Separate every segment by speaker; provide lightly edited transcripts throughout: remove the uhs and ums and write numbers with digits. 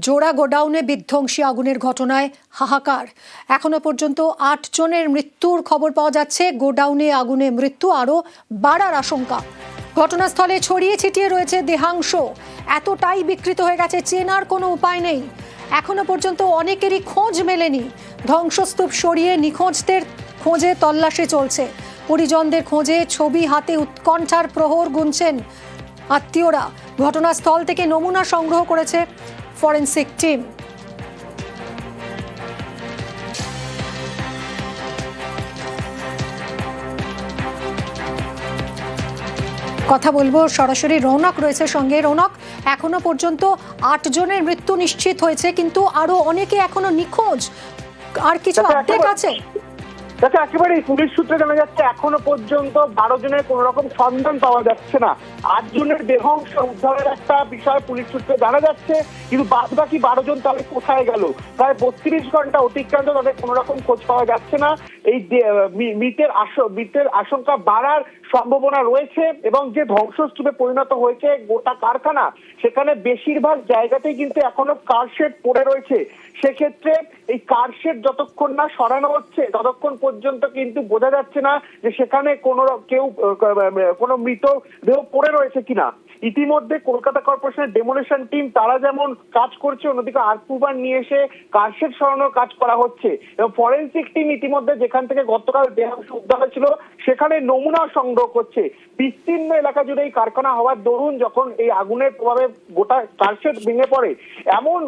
Speaker 1: জোড়া গোডাউনে বিধ্বংসী আগুনের ঘটনায় হাহাকার। এখনো পর্যন্ত ৮ জনের মৃত্যুর খবর পাওয়া যাচ্ছে। গোডাউনে আগুনে মৃত্যু আরও বাড়ার আশঙ্কা। ঘটনাস্থলে ছড়িয়ে ছিটিয়ে রয়েছে দেহাংশ। এতটাই বিকৃত হয়ে গেছে, চেনার কোনো উপায় নেই। এখনো পর্যন্ত অনেকেরই খোঁজ মেলেনি। ধ্বংসস্তূপ সরিয়ে নিখোঁজদের খোঁজে তল্লাশি চলছে। পরিজনদের খোঁজে ছবি হাতে উৎকণ্ঠার প্রহর গুনছেন আত্মীয়রা। ঘটনাস্থল থেকে নমুনা সংগ্রহ করেছে ফরেনসিক টিম। কথা বলবো সরাসরি, রৌনক রয়েছে সঙ্গে। রৌনক, এখনো পর্যন্ত ৮ জনের মৃত্যু নিশ্চিত হয়েছে, কিন্তু আরো অনেকে এখনো নিখোঁজ। আর কিছু আপডেট আছে?
Speaker 2: আচ্ছা, একেবারেই পুলিশ সূত্রে জানা যাচ্ছে এখনো পর্যন্ত 12 জনের কোন রকম সন্ধান পাওয়া যাচ্ছে না। ৮ জনের দেহাংশ উদ্ধারের একটা বিষয় পুলিশ সূত্রে জানা যাচ্ছে, কিন্তু বাদ বাকি 12 জন তাহলে কোথায় গেল? প্রায় 32 ঘন্টা অতিক্রান্ত, তাদের কোন রকম খোঁজ পাওয়া যাচ্ছে না। এই মৃতের আশঙ্কা বাড়ার সম্ভাবনা রয়েছে, এবং যে ধ্বংসস্তূপে পরিণত হয়েছে গোটা কারখানা, সেখানে বেশিরভাগ জায়গাতেই কিন্তু এখনো কারশেড পড়ে রয়েছে। সেক্ষেত্রে এই কারশেড যতক্ষণ না সরানো হচ্ছে ততক্ষণ পর্যন্ত কিন্তু বোঝা যাচ্ছে না যে সেখানে কোনো মৃতদেহ পড়ে রয়েছে কিনা। ইতিমধ্যে কলকাতা কর্পোরেশনের ডেমোলিশন টিম তারা যেমন কাজ করছে, অন্যদিকে আর্থুবান নিয়ে এসে কারশেড সরানোর কাজ করা হচ্ছে, এবং ফরেনসিক টিম ইতিমধ্যে যেখান থেকে গতকাল দেহাংশ উদ্ধার হয়েছিল সেখানে নমুনা সংগ্রহ করছে। বিস্তীর্ণ এলাকা জুড়ে এই কারখানা হওয়ার দরুন যখন এই আগুনের প্রভাবে গোটা কারশেড ভেঙে পড়ে, এমন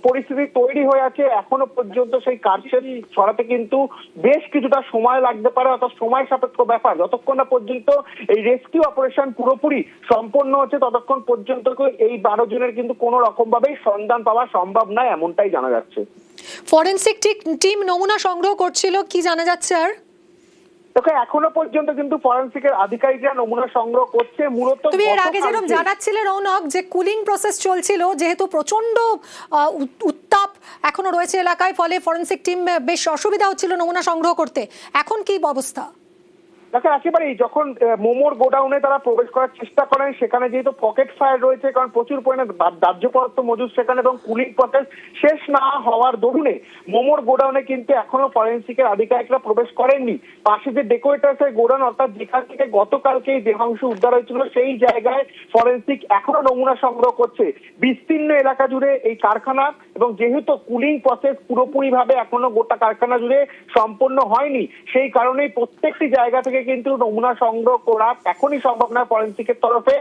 Speaker 2: পরিস্থিতি তৈরি হয়ে আছে, এখনো পর্যন্ত সেই কারশেড সরাতে কিন্তু বেশ কিছুটা সময় লাগতে পারে, অর্থাৎ সময় সাপেক্ষ ব্যাপার। যতক্ষণ না পর্যন্ত এই রেস্কিউ অপারেশন পুরোপুরি সম্পন্ন হচ্ছে ততক্ষণ পর্যন্ত এই 12 জনের কিন্তু কোনো রকম ভাবেই সন্ধান পাওয়া সম্ভব নয়, এমনটাই জানা যাচ্ছে।
Speaker 1: ফরেনসিক টিম নমুনা সংগ্রহ করছিল, কি জানা যাচ্ছে? আর
Speaker 2: এখনো পর্যন্ত কিন্তু ফরেনসিকের আধিকারিকরা নমুনা সংগ্রহ করছে। মূলত
Speaker 1: তুমি এর আগে যেরকম জানাচ্ছিলে রৌনক, যে কুলিং প্রসেস চলছিল, যেহেতু প্রচন্ড উত্তাপ এখনো রয়েছে এলাকায়, ফলে ফরেনসিক টিম বেশ অসুবিধা হচ্ছিল নমুনা সংগ্রহ করতে। এখন কি অবস্থা?
Speaker 2: একেবারেই যখন মোমোর গোডাউনে তারা প্রবেশ করার চেষ্টা করেন, সেখানে যেহেতু পকেট ফায়ার রয়েছে, কারণ প্রচুর পরিমাণে দাহ্য পদার্থ মজুদ সেখানে, এবং কুলিং প্রসেস শেষ না হওয়ার দরুনে মোমোর গোডাউনে কিন্তু এখনো ফরেনসিকের আধিকারিকরা প্রবেশ করেননি। পাশে যে ডেকোরেটার্সের গোডাউন, অর্থাৎ যেখান থেকে গতকালকে এই দেহাংশ উদ্ধার হয়েছিল, সেই জায়গায় ফরেনসিক এখনো নমুনা সংগ্রহ করছে। বিস্তীর্ণ এলাকা জুড়ে এই কারখানা, এবং যেহেতু কুলিং প্রসেস পুরোপুরি ভাবে এখনো গোটা কারখানা জুড়ে সম্পন্ন হয়নি, সেই কারণেই প্রত্যেকটি জায়গা থেকে কিন্তু নমুনা সংগ্রহ করা এখনই সম্ভব না ফরেনসিকের তরফে।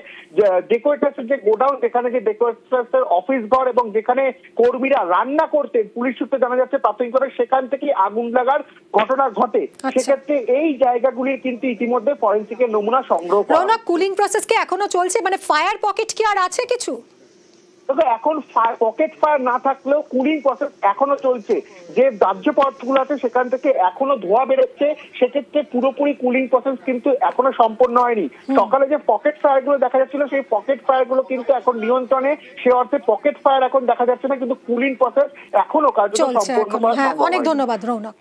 Speaker 2: ডেকোরেটার্সের যে গোডাউন, যেখানে যে ডেকোরেটার্সের অফিস ঘর এবং যেখানে কর্মীরা রান্না করতেন, পুলিশ সূত্রে জানা যাচ্ছে প্রাথমিকভাবে সেখান থেকে আগুন লাগার ঘটনা ঘটে। সেক্ষেত্রে এই জায়গাগুলি কিন্তু ইতিমধ্যে ফরেনসিকের নমুনা সংগ্রহ করা।
Speaker 1: কুলিং প্রসেস কি এখনো চলছে? মানে ফায়ার পকেট কি আর আছে কিছু?
Speaker 2: তবে এখন পকেট ফায়ার না থাকলেও কুলিং প্রসেস এখনো চলছে। যে দাহ্য পদার্থগুলো আছে সেখান থেকে এখনো ধোঁয়া বেরোচ্ছে, সেক্ষেত্রে পুরোপুরি কুলিং প্রসেস কিন্তু এখনো সম্পন্ন হয়নি। সকালে যে পকেট ফায়ার গুলো দেখা যাচ্ছিল, সেই পকেট ফায়ার গুলো কিন্তু এখন নিয়ন্ত্রণে, সে অর্থে পকেট ফায়ার এখন দেখা যাচ্ছে না, কিন্তু কুলিং প্রসেস এখনো কার্যত সম্পন্ন।
Speaker 1: অনেক ধন্যবাদ রৌনক।